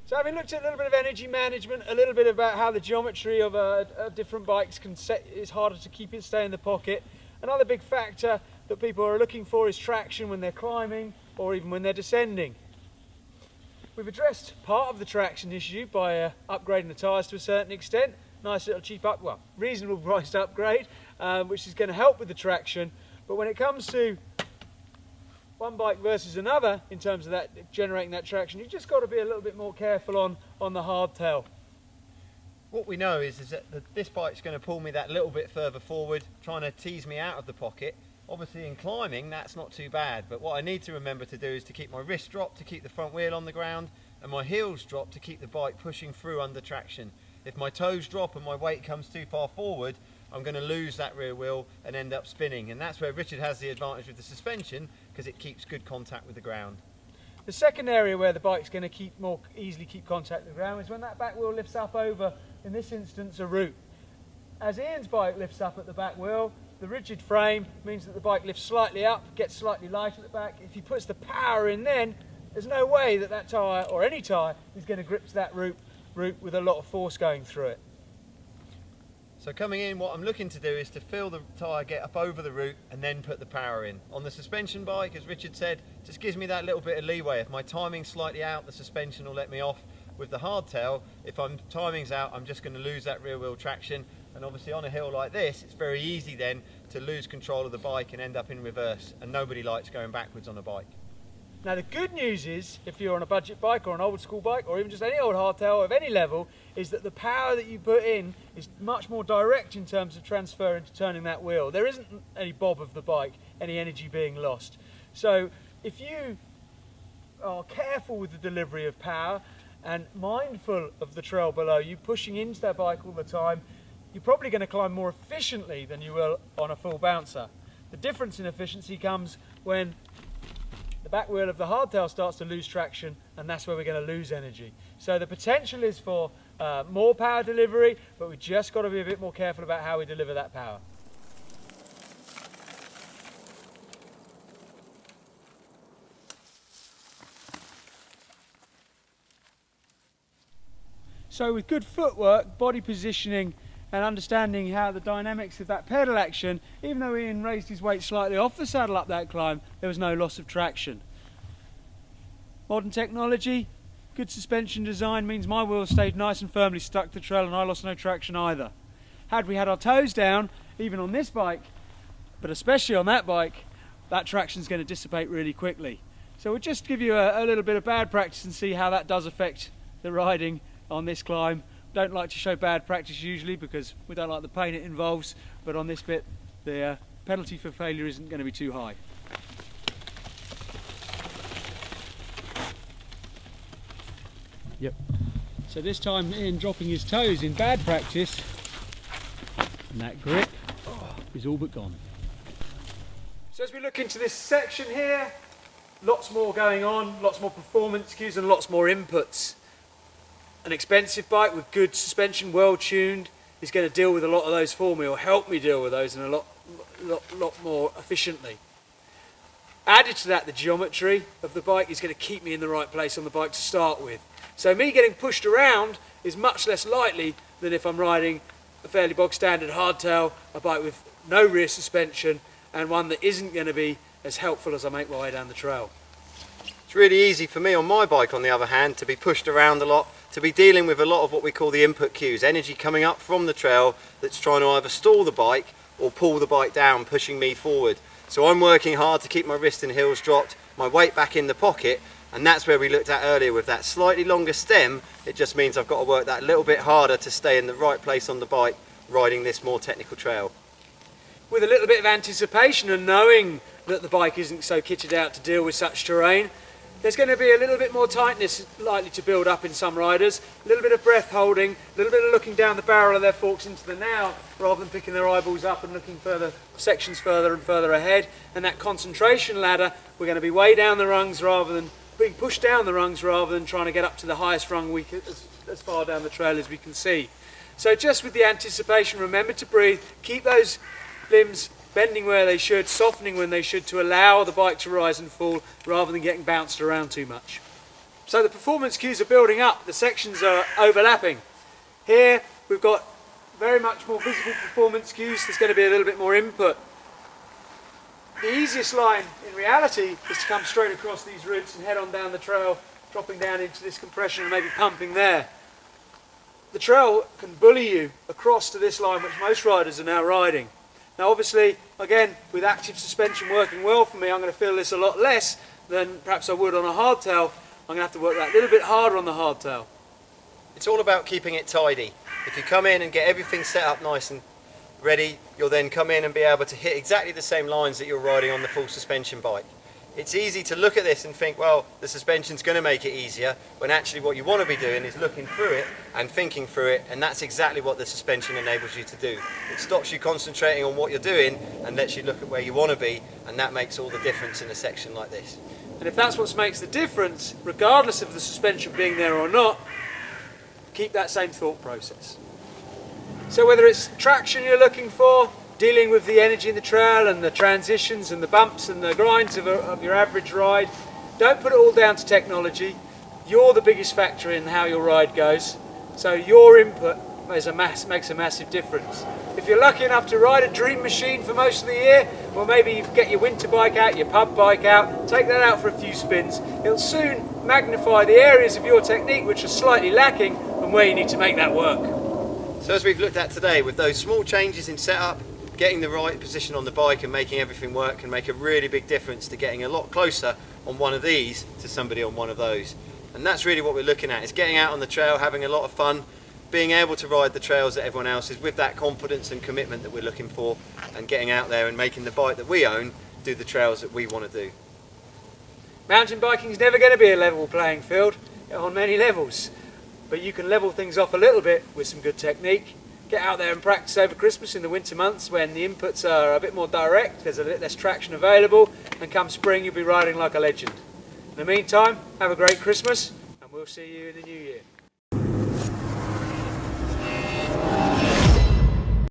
So having looked at a little bit of energy management, a little bit about how the geometry of different bikes is harder to keep it stay in the pocket, another big factor that people are looking for is traction when they're climbing or even when they're descending. We've addressed part of the traction issue by upgrading the tyres to a certain extent. Nice little cheap reasonable priced upgrade, which is going to help with the traction. But when it comes to one bike versus another, in terms of that generating that traction, you've just got to be a little bit more careful on the hardtail. What we know is that this bike's going to pull me that little bit further forward, trying to tease me out of the pocket. Obviously in climbing that's not too bad, but what I need to remember to do is to keep my wrist dropped to keep the front wheel on the ground, and my heels dropped to keep the bike pushing through under traction. If my toes drop and my weight comes too far forward, I'm going to lose that rear wheel and end up spinning, and that's where Richard has the advantage with the suspension, because it keeps good contact with the ground. The second area where the bike's going to more easily keep contact with the ground is when that back wheel lifts up over, in this instance, a root. As Ian's bike lifts up at the back wheel, the rigid frame means that the bike lifts slightly up, gets slightly light at the back. If he puts the power in then, there's no way that tyre, or any tyre, is going to grip that root with a lot of force going through it. So coming in, what I'm looking to do is to feel the tyre get up over the root and then put the power in. On the suspension bike, as Richard said, just gives me that little bit of leeway. If my timing's slightly out, the suspension will let me off. With the hardtail, if timing's out, I'm just going to lose that rear wheel traction, and obviously on a hill like this, it's very easy then to lose control of the bike and end up in reverse, and nobody likes going backwards on a bike. Now the good news is, if you're on a budget bike or an old school bike or even just any old hardtail of any level, is that the power that you put in is much more direct in terms of transferring to turning that wheel. There isn't any bob of the bike, any energy being lost. So if you are careful with the delivery of power and mindful of the trail below you, pushing into that bike all the time, you're probably going to climb more efficiently than you will on a full bouncer. The difference in efficiency comes when the back wheel of the hardtail starts to lose traction, and that's where we're going to lose energy. So the potential is for more power delivery, but we've just got to be a bit more careful about how we deliver that power. So with good footwork, body positioning and understanding how the dynamics of that pedal action, even though Ian raised his weight slightly off the saddle up that climb, there was no loss of traction. Modern technology, good suspension design means my wheels stayed nice and firmly stuck to the trail and I lost no traction either. Had we had our toes down, even on this bike, but especially on that bike, that traction's going to dissipate really quickly. So we'll just give you a little bit of bad practice and see how that does affect the riding on this climb. Don't like to show bad practice usually because we don't like the pain it involves, but on this bit the penalty for failure isn't going to be too high. Yep. So this time Ian dropping his toes in bad practice, and that grip is all but gone. So as we look into this section here, lots more going on, lots more performance cues and lots more inputs. An expensive bike with good suspension, well tuned, is going to deal with a lot of those for me, or help me deal with those in a lot more efficiently. Added to that, the geometry of the bike is going to keep me in the right place on the bike to start with. So me getting pushed around is much less likely than if I'm riding a fairly bog standard hardtail, a bike with no rear suspension, and one that isn't going to be as helpful as I make my way down the trail. It's really easy for me on my bike, on the other hand, to be pushed around a lot, to be dealing with a lot of what we call the input cues, energy coming up from the trail that's trying to either stall the bike or pull the bike down, pushing me forward. So I'm working hard to keep my wrist and heels dropped, my weight back in the pocket, and that's where we looked at earlier with that slightly longer stem. It just means I've got to work that little bit harder to stay in the right place on the bike, riding this more technical trail. With a little bit of anticipation and knowing that the bike isn't so kitted out to deal with such terrain, there's going to be a little bit more tightness likely to build up in some riders, a little bit of breath holding, a little bit of looking down the barrel of their forks into the now rather than picking their eyeballs up and looking sections further and further ahead. And that concentration ladder, we're going to be way down the rungs rather than being pushed down the rungs rather than trying to get up to the highest rung as far down the trail as we can see. So just with the anticipation, remember to breathe, keep those limbs bending where they should, softening when they should, to allow the bike to rise and fall rather than getting bounced around too much. So the performance cues are building up, the sections are overlapping. Here we've got very much more visible performance cues, there's going to be a little bit more input. The easiest line in reality is to come straight across these roots and head on down the trail, dropping down into this compression and maybe pumping there. The trail can bully you across to this line which most riders are now riding. Now obviously, again, with active suspension working well for me, I'm going to feel this a lot less than perhaps I would on a hardtail. I'm going to have to work that little bit harder on the hardtail. It's all about keeping it tidy. If you come in and get everything set up nice and ready, you'll then come in and be able to hit exactly the same lines that you're riding on the full suspension bike. It's easy to look at this and think, well, the suspension's going to make it easier, when actually what you want to be doing is looking through it and thinking through it, and that's exactly what the suspension enables you to do. It stops you concentrating on what you're doing and lets you look at where you want to be, and that makes all the difference in a section like this. And if that's what makes the difference, regardless of the suspension being there or not, keep that same thought process. So whether it's traction you're looking for, dealing with the energy in the trail and the transitions and the bumps and the grinds of your average ride, don't put it all down to technology. You're the biggest factor in how your ride goes, so your input makes a massive difference. If you're lucky enough to ride a dream machine for most of the year, well, maybe you get your winter bike out, your pub bike out, take that out for a few spins. It'll soon magnify the areas of your technique which are slightly lacking and where you need to make that work. So as we've looked at today, with those small changes in setup, getting the right position on the bike and making everything work can make a really big difference to getting a lot closer on one of these to somebody on one of those. And that's really what we're looking at, is getting out on the trail, having a lot of fun, being able to ride the trails that everyone else is with that confidence and commitment that we're looking for, and getting out there and making the bike that we own do the trails that we want to do. Mountain biking is never going to be a level playing field on many levels, but you can level things off a little bit with some good technique. Get out there and practice over Christmas in the winter months when the inputs are a bit more direct, there's a bit less traction available, and come spring you'll be riding like a legend. In the meantime, have a great Christmas and we'll see you in the new year.